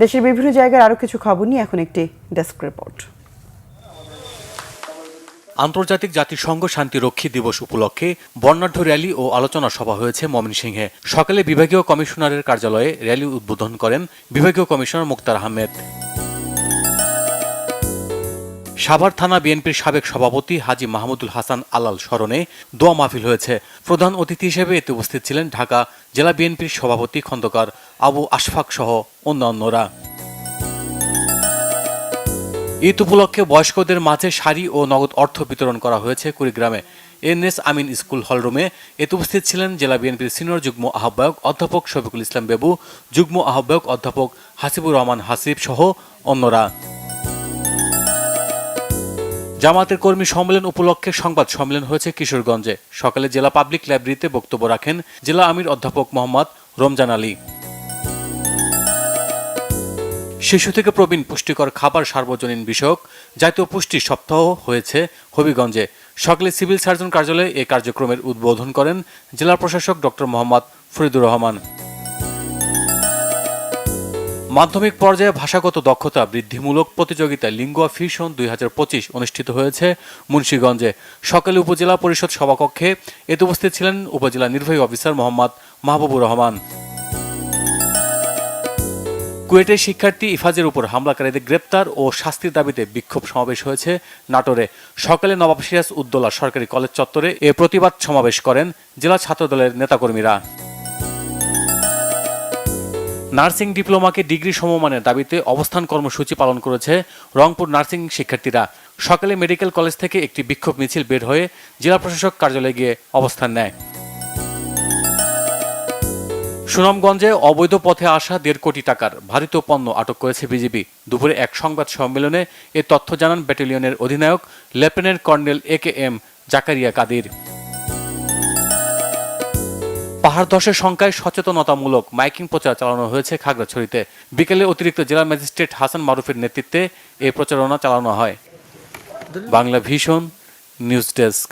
দেশের বিভিন্ন জায়গার আরও কিছু খবর নিয়ে এখন একটি ডেস্ক রিপোর্ট। আন্তর্জাতিক জাতিসংঘ শান্তিরক্ষী দিবস উপলক্ষে বর্ণাঢ্য র্যালি ও আলোচনা সভা হয়েছে ময়মনসিংহে। সকালে বিভাগীয় কমিশনারের কার্যালয়ে র্যালি উদ্বোধন করেন বিভাগীয় কমিশনার মুক্তার আহমেদ। সাভার থানা বিএনপির সাবেক সভাপতি হাজী মাহমুদুল হাসান আলাল স্মরণে দোয়া মাহফিল হয়েছে। প্রধান অতিথি হিসেবে এতে উপস্থিত ছিলেন ঢাকা জেলা বিএনপির সভাপতি খন্দকার আবু আশফাক সহ অন্যান্যরা। ঈদ উপলক্ষে বয়স্কদের মাঝে শাড়ি ও নগদ অর্থ বিতরণ করা হয়েছে কুড়িগ্রামে এনএস আমিন স্কুল হলরুমে। এতে উপস্থিত ছিলেন জেলা বিএনপির সিনিয়র যুগ্ম আহ্বায়ক অধ্যাপক শফিকুল ইসলাম বেবু, যুগ্ম আহ্বায়ক অধ্যাপক হাসিবুর রহমান হাসিব সহ অন্যরা। জামাতের কর্মী সম্মেলন উপলক্ষে সংবাদ সম্মেলন হয়েছে কিশোরগঞ্জে। সকালে জেলা পাবলিক লাইব্রেরিতে বক্তব্য রাখেন জেলা আমির অধ্যাপক মোহাম্মদ রমজান আলী। শিশু থেকে প্রবীণ পুষ্টিকর খাবার সার্বজনীন বিষয়ক জাতীয় পুষ্টি সপ্তাহ হয়েছে হবিগঞ্জে। সকালে সিভিল সার্জন কার্যালয়ে এই কার্যক্রমের উদ্বোধন করেন জেলা প্রশাসক ডক্টর মোহাম্মদ ফরিদুর রহমান। মাধ্যমিক পর্যায়ে ভাষাগত দক্ষতা বৃদ্ধিমূলক প্রতিযোগিতা লিঙ্গুয়া ফিউশন 2025 অনুষ্ঠিত হয়েছে মুন্সিগঞ্জে। সকালে উপজেলা পরিষদ সভাকক্ষে এতে উপস্থিত ছিলেন উপজেলা নির্বাহী অফিসার মোহাম্মদ মাহবুবুর রহমান। কুয়েটের শিক্ষার্থী ইফাজের উপর হামলাকারীদের গ্রেপ্তার ও শাস্তির দাবিতে বিক্ষোভ সমাবেশ হয়েছে নাটোরে। সকালে নবাব সিরাজ উদ্দৌলা সরকারি কলেজ চত্বরে এ প্রতিবাদ সমাবেশ করেন জেলা ছাত্রদলের নেতাকর্মীরা। নার্সিং ডিপ্লোমাকে ডিগ্রি সমমানের দাবিতে অবস্থান কর্মসূচি পালন করেছে রংপুর নার্সিং শিক্ষার্থীরা। সকালে মেডিকেল কলেজ থেকে একটি বিক্ষোভ মিছিল বের হয়ে জেলা প্রশাসক কার্যালয়ে গিয়ে অবস্থান নেয়। সুনামগঞ্জে অবৈধ পথে আসা 1.5 কোটি টাকার ভারিত পণ্য আটক করেছে বিজিবি। দুপুরে এক সংবাদ সম্মেলনে এ তথ্য জানান ব্যাটালিয়নের অধিনায়ক lieutenant colonel AKM Zakaria Kadir. পাহাড় ধসের সংখ্যায় সচেতনতামূলক মাইকিং প্রচার চালানো হয়েছে খাগড়াছড়িতে। বিকেলে অতিরিক্ত জেলা ম্যাজিস্ট্রেট হাসান মারুফের নেতৃত্বে এই প্রচারণা চালানো হয়। Bangla vision news desk.